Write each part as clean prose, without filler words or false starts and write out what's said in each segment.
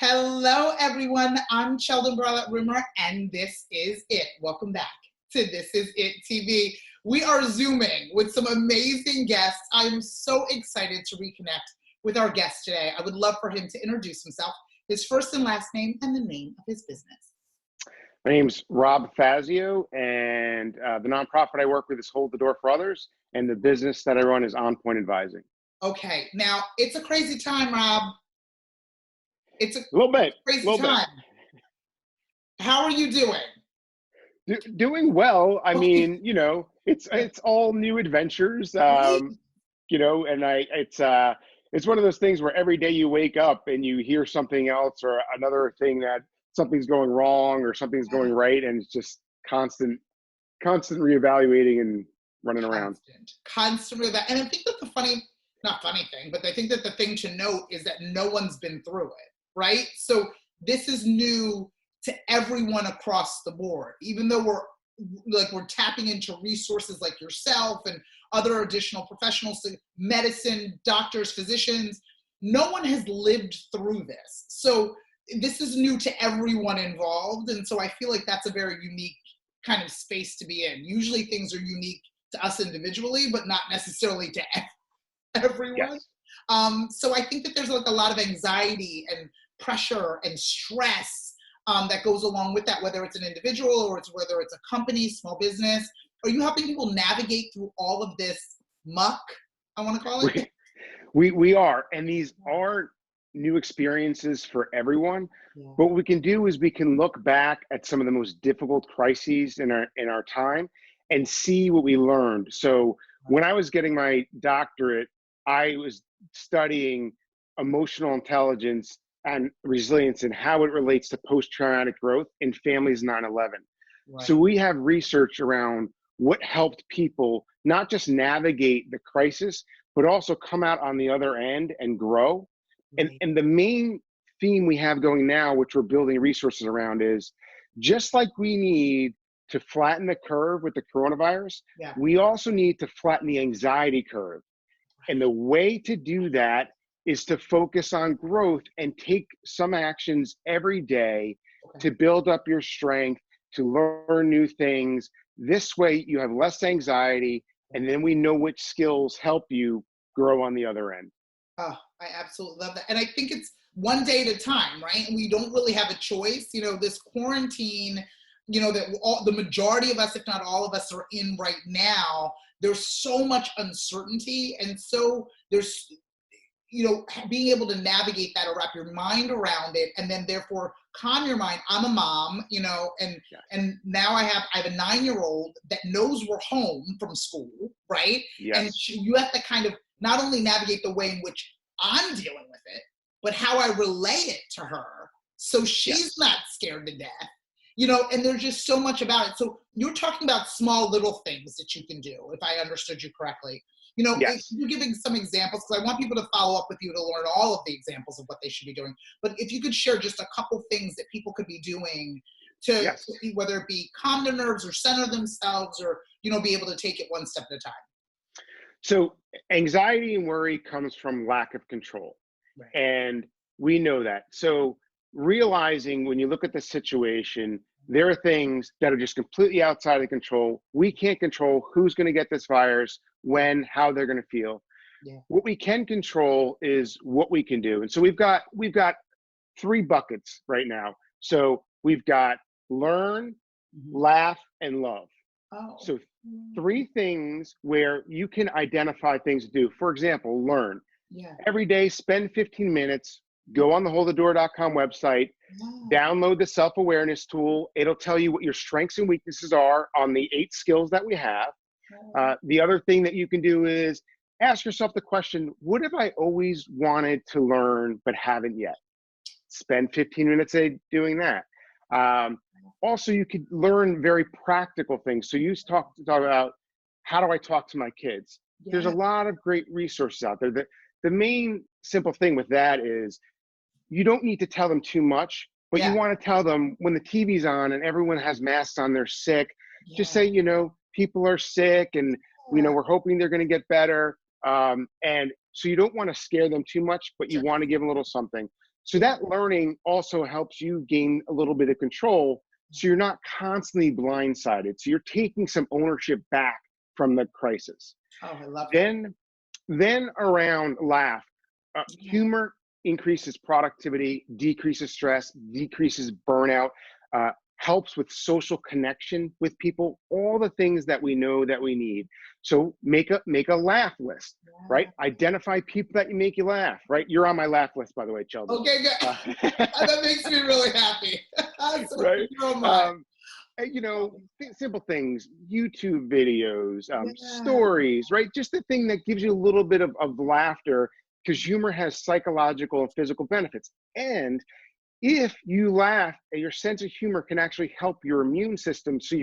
Hello, everyone. I'm Sheldon Barlett Rumor, and this is it. Welcome back to This Is It TV. We are Zooming with some amazing guests. I'm so excited to reconnect with our guest today. I would love for him to introduce himself, his first and last name, and the name of his business. My name's Rob Fazio, and the nonprofit I work with is Hold the Door for Others, and the business that I run is OnPoint Advising. Okay, now it's a crazy time, Rob. It's a little bit crazy time. How are you doing? Doing well. I Okay. mean, it's all new adventures. And it's one of those things where every day you wake up and you hear something else or another thing that something's going wrong or something's going right, and it's just constant reevaluating and running around. Constant reevaluating. And I think that not funny thing, but I think that the thing to note is that no one's been through it, right? So this is new to everyone across the board, even though we're tapping into resources like yourself and other additional professionals, medicine, doctors, physicians. No one has lived through this. So this is new to everyone involved. And so I feel like that's a very unique kind of space to be in. Usually things are unique to us individually, but not necessarily to everyone. Yes. So I think that there's like a lot of anxiety and pressure and stress that goes along with that, whether it's an individual or whether it's a company, small business. Are you helping people navigate through all of this muck, I want to call it? We are, and these aren't new experiences for everyone. Yeah. What we can do is we can look back at some of the most difficult crises in our time and see what we learned. So when I was getting my doctorate, I was studying emotional intelligence and resilience and how it relates to post-traumatic growth in families 9/11. Right. So we have research around what helped people not just navigate the crisis, but also come out on the other end and grow. Right. And the main theme we have going now, which we're building resources around, is just like we need to flatten the curve with the coronavirus, we also need to flatten the anxiety curve. And the way to do that is to focus on growth and take some actions every day to build up your strength, to learn new things. This way you have less anxiety, and then we know which skills help you grow on the other end. Oh, I absolutely love that. And I think it's one day at a time, right? And we don't really have a choice. This quarantine, that the majority of us, if not all of us, are in right now. There's so much uncertainty. And so there's, being able to navigate that or wrap your mind around it, and then therefore calm your mind. I'm a mom, and now I have a 9-year-old that knows we're home from school, right? Yes. And you have to kind of not only navigate the way in which I'm dealing with it, but how I relay it to her so she's not scared to death. And there's just so much about it. So you're talking about small little things that you can do, if I understood you correctly. You're giving some examples, because I want people to follow up with you to learn all of the examples of what they should be doing. But if you could share just a couple things that people could be doing to whether it be calm their nerves or center themselves or, be able to take it one step at a time. So anxiety and worry comes from lack of control. Right. And we know that. So realizing when you look at the situation, there are things that are just completely outside of control. We can't control who's going to get this virus, when, how they're going to feel. Yeah. What we can control is what we can do. And so we've got 3 buckets right now. So we've got learn, laugh, and love. Oh. So 3 things where you can identify things to do. For example, learn. Yeah. Every day, spend 15 minutes, go on the holdthedoor.com website, download the self-awareness tool. It'll tell you what your strengths and weaknesses are on the 8 skills that we have. The other thing that you can do is ask yourself the question, what have I always wanted to learn but haven't yet? Spend 15 minutes a day doing that. Also, you could learn very practical things. So you talk about, how do I talk to my kids? Yeah. There's a lot of great resources out there. The main simple thing with that is you don't need to tell them too much, but you want to tell them when the TV's on and everyone has masks on, they're sick. Just say, people are sick and, we're hoping they're going to get better. And so you don't want to scare them too much, but you want to give them a little something. So that learning also helps you gain a little bit of control. So you're not constantly blindsided. So you're taking some ownership back from the crisis. Oh, I love it. Then around laugh, humor increases productivity, decreases stress, decreases burnout, helps with social connection with people, all the things that we know that we need. So make a laugh list, right? Identify people that make you laugh, right? You're on my laugh list, by the way, Chelsea. Okay, good. That makes me really happy. So right? you're on mine. You know, simple things, YouTube videos, stories, right? Just the thing that gives you a little bit of laughter, because humor has psychological and physical benefits. And if you laugh, your sense of humor can actually help your immune system, so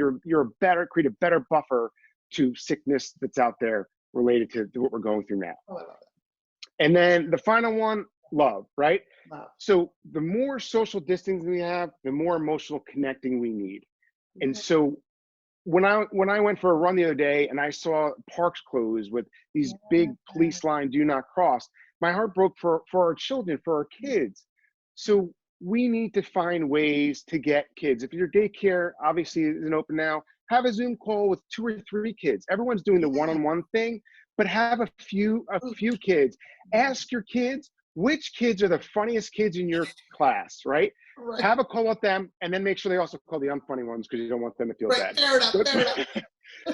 create a better buffer to sickness that's out there related to what we're going through now. Oh, I love it. And then the final one, love, right? Love. So the more social distancing we have, the more emotional connecting we need. And so when I went for a run the other day and I saw parks closed with these big police line, do not cross, my heart broke for our children, for our kids. So we need to find ways to get kids. If your daycare obviously isn't open now, have a Zoom call with 2 or 3 kids. Everyone's doing the one-on-one thing, but have a few kids. Ask your kids, which kids are the funniest kids in your class, right? Have a call with them, and then make sure they also call the unfunny ones, because you don't want them to feel bad. Fair enough.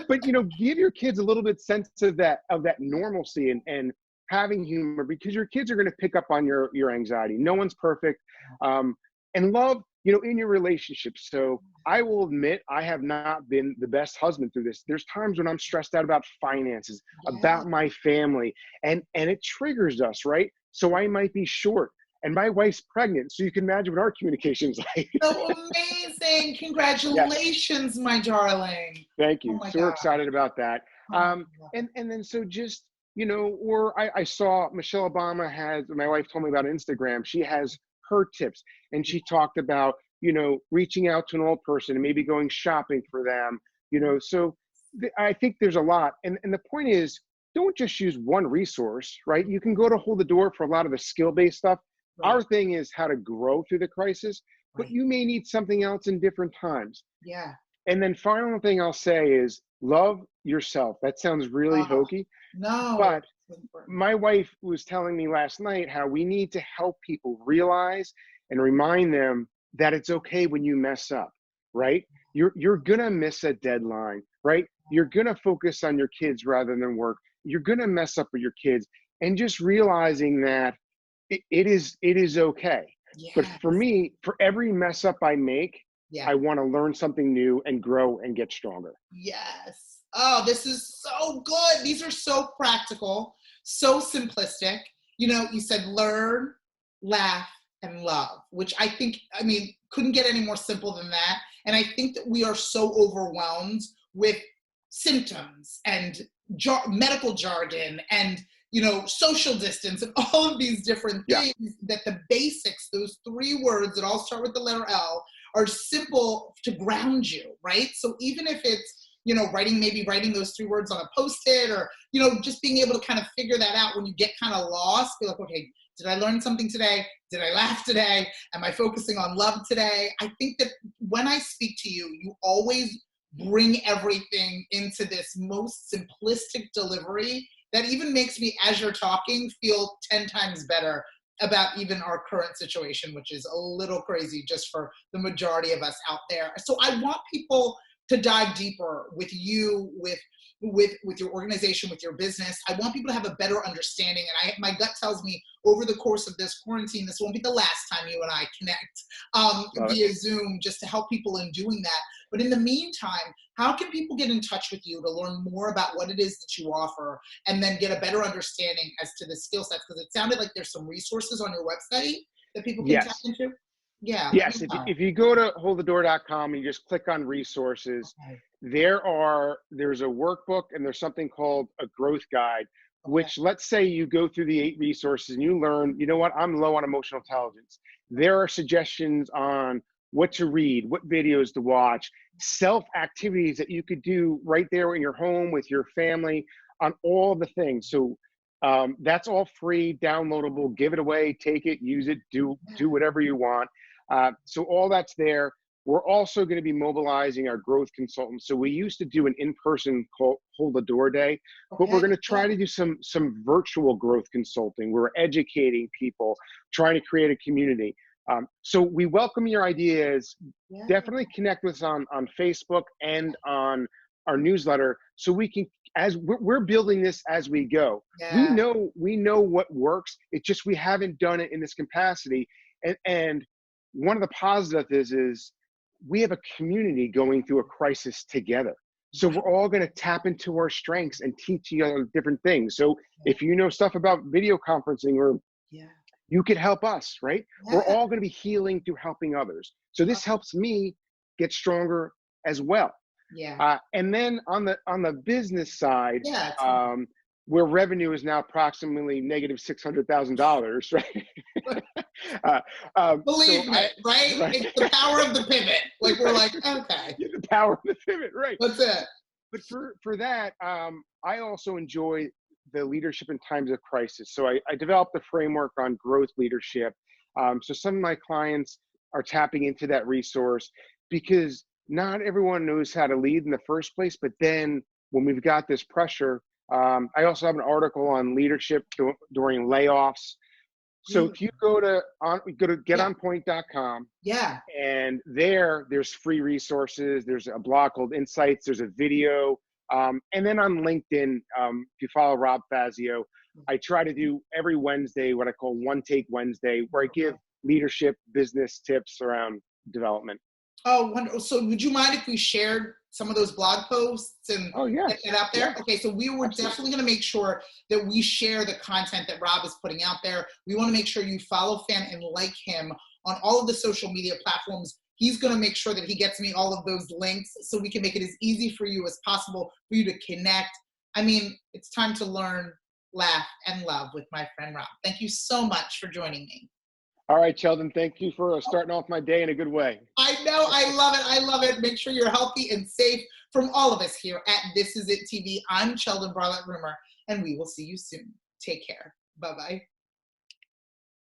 But you know, give your kids a little bit sense of that normalcy and having humor, because your kids are going to pick up on your anxiety. No one's perfect. And love, you know, in your relationships. So I will admit, I have not been the best husband through this. There's times when I'm stressed out about finances, about my family, and it triggers us, right? So I might be short. And my wife's pregnant, so you can imagine what our communication's like. So amazing. Congratulations, my darling. Thank you. Oh So we're excited about that. And then so just, you know, or I saw Michelle Obama my wife told me about Instagram. She has her tips, and she talked about, you know, reaching out to an old person and maybe going shopping for them, you know. So I think there's a lot. And the point is, don't just use one resource, right? You can go to Hold the Door for a lot of the skill-based stuff. Our thing is how to grow through the crisis, but you may need something else in different times. Yeah. And then final thing I'll say is love yourself. That sounds really hokey. No. But my wife was telling me last night how we need to help people realize and remind them that it's okay when you mess up, right? You're gonna miss a deadline, right? You're gonna focus on your kids rather than work. You're gonna mess up with your kids, and just realizing that it is okay. Yes. But for me, for every mess up I make, I want to learn something new and grow and get stronger. Yes. Oh, this is so good. These are so practical, so simplistic. You know, you said learn, laugh, and love, which I think, I mean, couldn't get any more simple than that. And I think that we are so overwhelmed with symptoms and medical jargon and, you know, social distance and all of these different things that the basics, those 3 words that all start with the letter L, are simple to ground you, right? So even if it's, you know, writing those 3 words on a Post-it, or, you know, just being able to kind of figure that out when you get kind of lost, be like, okay, did I learn something today? Did I laugh today? Am I focusing on love today? I think that when I speak to you, you always bring everything into this most simplistic delivery that even makes me, as you're talking, feel 10 times better about even our current situation, which is a little crazy just for the majority of us out there. So I want people to dive deeper with you, with your organization, with your business. I want people to have a better understanding. And my gut tells me over the course of this quarantine, this won't be the last time you and I connect via Zoom, just to help people in doing that. But in the meantime, how can people get in touch with you to learn more about what it is that you offer, and then get a better understanding as to the skill sets? Because it sounded like there's some resources on your website that people can tap into. Yeah. Yes. If you go to holdthedoor.com and you just click on resources, there's a workbook, and there's something called a growth guide, which, let's say you go through the 8 resources and you learn, you know what, I'm low on emotional intelligence. There are suggestions on what to read, what videos to watch, self activities that you could do right there in your home with your family, on all the things. So That's all free, downloadable. Give it away, take it, use it, do whatever you want. So all that's there. We're also going to be mobilizing our growth consultants. So we used to do an in-person hold the door day, but we're going to try to do some virtual growth consulting. We're educating people, trying to create a community. So we welcome your ideas. Definitely connect with us on Facebook and on our newsletter, so we can, as we're building this as we go. We know what works. It's just we haven't done it in this capacity. And one of the positives is we have a community going through a crisis together. So we're all going to tap into our strengths and teach each other different things. So if you know stuff about video conferencing, or you could help us, right? We're all going to be healing through helping others. So this helps me get stronger as well. And then on the business side, where revenue is now approximately negative $600,000, right? Believe me, right? It's the power of the pivot. Like, we're like, okay. The power of the pivot, right? That's it. But for that, I also enjoy the leadership in times of crisis. So I developed a framework on growth leadership. So some of my clients are tapping into that resource, because not everyone knows how to lead in the first place. But then when we've got this pressure, I also have an article on leadership during layoffs. So if you go to getonpoint.com, and there's free resources. There's a blog called Insights. There's a video. And then on LinkedIn, if you follow Rob Fazio, I try to do every Wednesday what I call One Take Wednesday, where I give leadership business tips around development. Oh, wonderful. So would you mind if we shared some of those blog posts and get that out there? Okay, so we were definitely going to make sure that we share the content that Rob is putting out there. We want to make sure you follow, fan, and like him on all of the social media platforms. He's going to make sure that he gets me all of those links so we can make it as easy for you as possible for you to connect. I mean, it's time to learn, laugh, and love with my friend Rob. Thank you so much for joining me. All right, Sheldon, thank you for starting off my day in a good way. I know, I love it, I love it. Make sure you're healthy and safe. From all of us here at This Is It TV, I'm Sheldon Bartlett Rumor, and we will see you soon. Take care. Bye-bye.